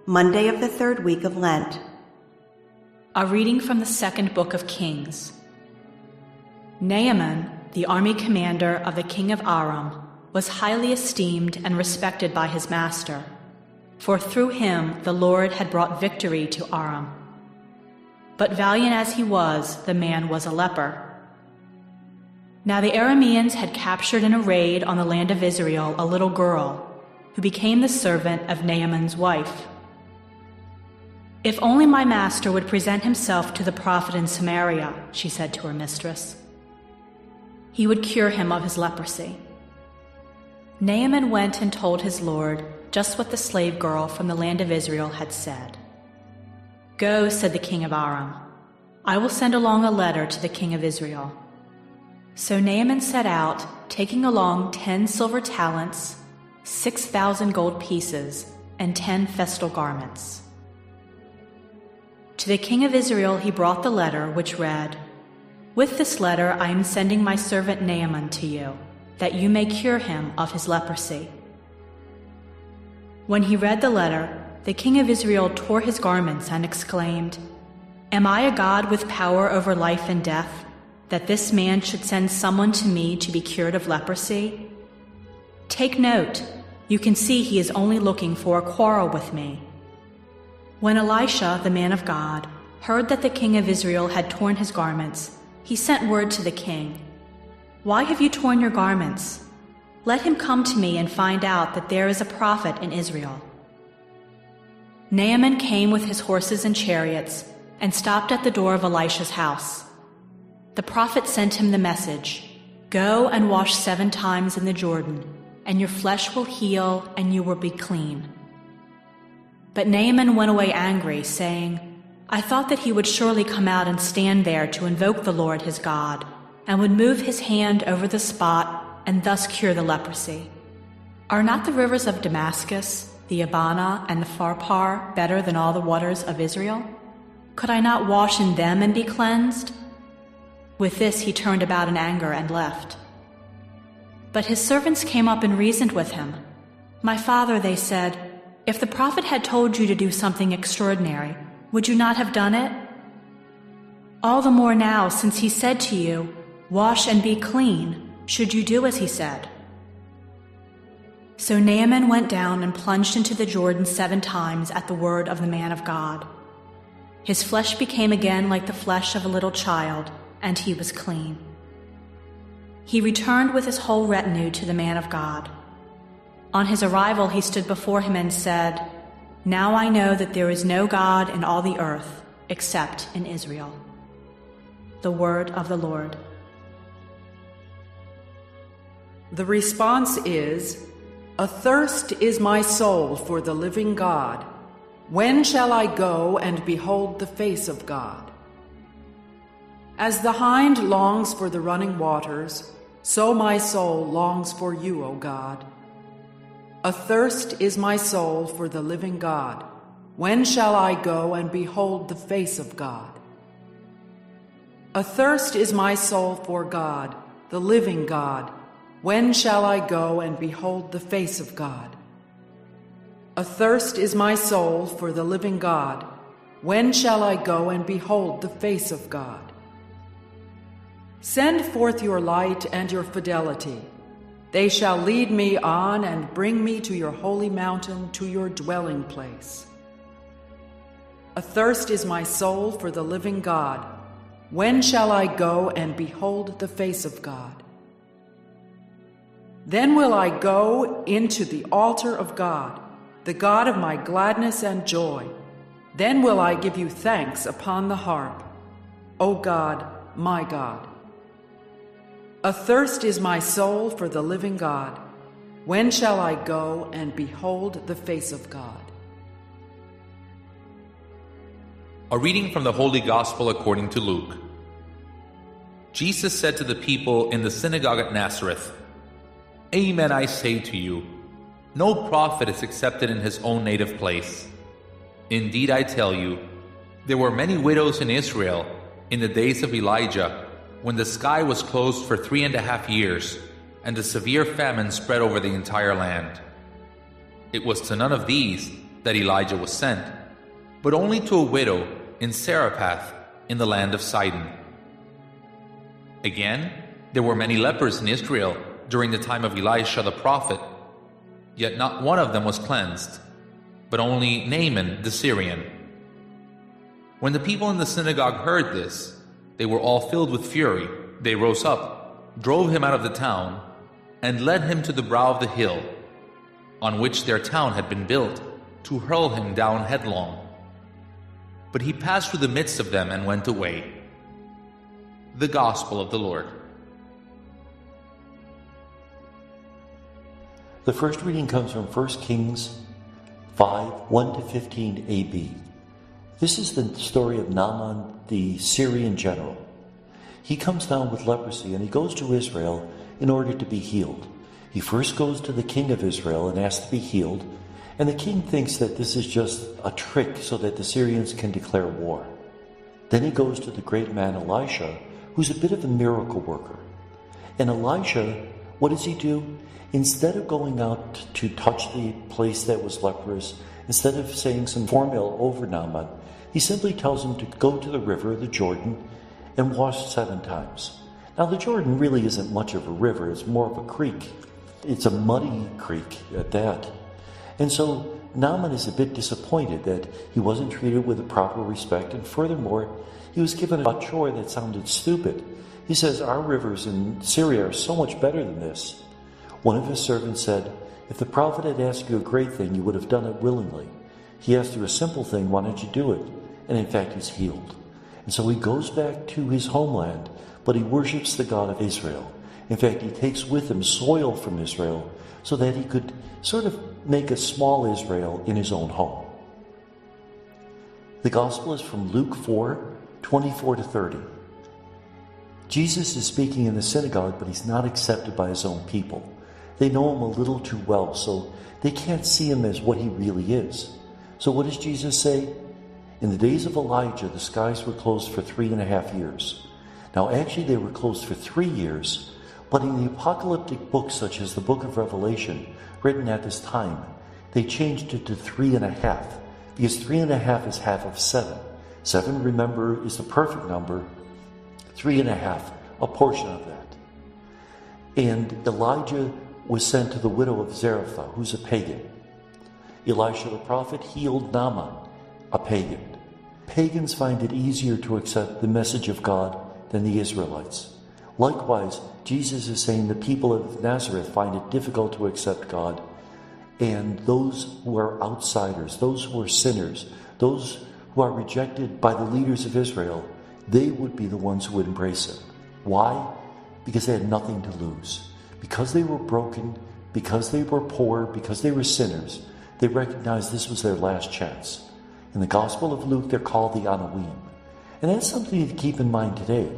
Monday of the third week of Lent. A reading from the second book of Kings. Naaman, the army commander of the king of Aram, was highly esteemed and respected by his master, for through him the Lord had brought victory to Aram. But valiant as he was, the man was a leper. Now the Arameans had captured in a raid on the land of Israel a little girl, who became the servant of Naaman's wife. "If only my master would present himself to the prophet in Samaria," she said to her mistress, "he would cure him of his leprosy." Naaman went and told his lord just what the slave girl from the land of Israel had said. "Go," said the king of Aram, "I will send along a letter to the king of Israel." So Naaman set out, taking along 10 silver talents, 6,000 gold pieces, and 10 festal garments. To the king of Israel he brought the letter, which read, "With this letter I am sending my servant Naaman to you, that you may cure him of his leprosy." When he read the letter, the king of Israel tore his garments and exclaimed, "Am I a God with power over life and death, that this man should send someone to me to be cured of leprosy? Take note, you can see he is only looking for a quarrel with me." When Elisha, the man of God, heard that the king of Israel had torn his garments, he sent word to the king, "Why have you torn your garments? Let him come to me and find out that there is a prophet in Israel." Naaman came with his horses and chariots and stopped at the door of Elisha's house. The prophet sent him the message, "Go and wash 7 times in the Jordan, and your flesh will heal and you will be clean." But Naaman went away angry, saying, "I thought that he would surely come out and stand there to invoke the Lord his God, and would move his hand over the spot and thus cure the leprosy. Are not the rivers of Damascus, the Abana, and the Pharpar better than all the waters of Israel? Could I not wash in them and be cleansed?" With this he turned about in anger and left. But his servants came up and reasoned with him. "My father," they said, "if the prophet had told you to do something extraordinary, would you not have done it? All the more now, since he said to you, 'Wash and be clean,' should you do as he said." So Naaman went down and plunged into the Jordan 7 times at the word of the man of God. His flesh became again like the flesh of a little child, and he was clean. He returned with his whole retinue to the man of God. On his arrival he stood before him and said, "Now I know that there is no God in all the earth except in Israel." The word of the Lord. The response is, "Athirst is my soul for the living God. When shall I go and behold the face of God? As the hind longs for the running waters, so my soul longs for you, O God. Athirst is my soul for the living God. When shall I go and behold the face of God? Athirst is my soul for God, the living God. When shall I go and behold the face of God? Athirst is my soul for the living God. When shall I go and behold the face of God? Send forth your light and your fidelity. They shall lead me on and bring me to your holy mountain, to your dwelling place. Athirst is my soul for the living God. When shall I go and behold the face of God? Then will I go into the altar of God, the God of my gladness and joy. Then will I give you thanks upon the harp, O God, my God. Athirst is my soul for the living God. When shall I go and behold the face of God? A reading from the Holy Gospel according to Luke. Jesus said to the people in the synagogue at Nazareth, "Amen, I say to you, no prophet is accepted in his own native place. Indeed, I tell you, there were many widows in Israel in the days of Elijah, when the sky was closed for 3.5 years, and a severe famine spread over the entire land. It was to none of these that Elijah was sent, but only to a widow in Zarephath in the land of Sidon. Again, there were many lepers in Israel during the time of Elisha the prophet, yet not one of them was cleansed, but only Naaman the Syrian. When the people in the synagogue heard this, they were all filled with fury. They rose up, drove him out of the town, and led him to the brow of the hill, on which their town had been built, to hurl him down headlong. But he passed through the midst of them and went away. The Gospel of the Lord. The first reading comes from 1 Kings 5, 1 to 15 AB. This is the story of Naaman, the Syrian general. He comes down with leprosy and he goes to Israel in order to be healed. He first goes to the king of Israel and asks to be healed, and the king thinks that this is just a trick so that the Syrians can declare war. Then he goes to the great man Elisha, who's a bit of a miracle worker. And Elisha, what does he do? Instead of going out to touch the place that was leprous, instead of saying some formula over Naaman, he simply tells him to go to the river, the Jordan, and wash 7 times. Now the Jordan really isn't much of a river, it's more of a creek. It's a muddy creek at that. And so Naaman is a bit disappointed that he wasn't treated with the proper respect, and furthermore, he was given a chore that sounded stupid. He says, our rivers in Syria are so much better than this. One of his servants said, if the prophet had asked you a great thing, you would have done it willingly. He asked you a simple thing, why don't you do it? And in fact, he's healed. And so he goes back to his homeland, but he worships the God of Israel. In fact, he takes with him soil from Israel so that he could sort of make a small Israel in his own home. The Gospel is from Luke 4, 24 to 30. Jesus is speaking in the synagogue, but he's not accepted by his own people. They know him a little too well, so they can't see him as what he really is. So what does Jesus say? In the days of Elijah, the skies were closed for 3.5 years. Now actually they were closed for 3 years, but in the apocalyptic books such as the book of Revelation, written at this time, they changed it to 3.5, because 3.5 is half of 7. 7, remember, is the perfect number. 3.5, a portion of that. And Elijah was sent to the widow of Zarephath, who's a pagan. Elisha the prophet healed Naaman, a pagan. Pagans find it easier to accept the message of God than the Israelites. Likewise, Jesus is saying the people of Nazareth find it difficult to accept God, and those who are outsiders, those who are sinners, those who are rejected by the leaders of Israel, they would be the ones who would embrace him. Why? Because they had nothing to lose. Because they were broken, because they were poor, because they were sinners, they recognized this was their last chance. In the Gospel of Luke, they're called the Anawim. And that's something to keep in mind today.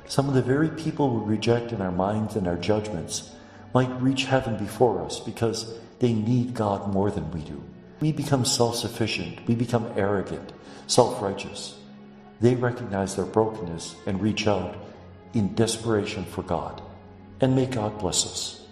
Some of the very people we reject in our minds and our judgments might reach heaven before us because they need God more than we do. We become self-sufficient. We become arrogant, self-righteous. They recognize their brokenness and reach out in desperation for God. And may God bless us.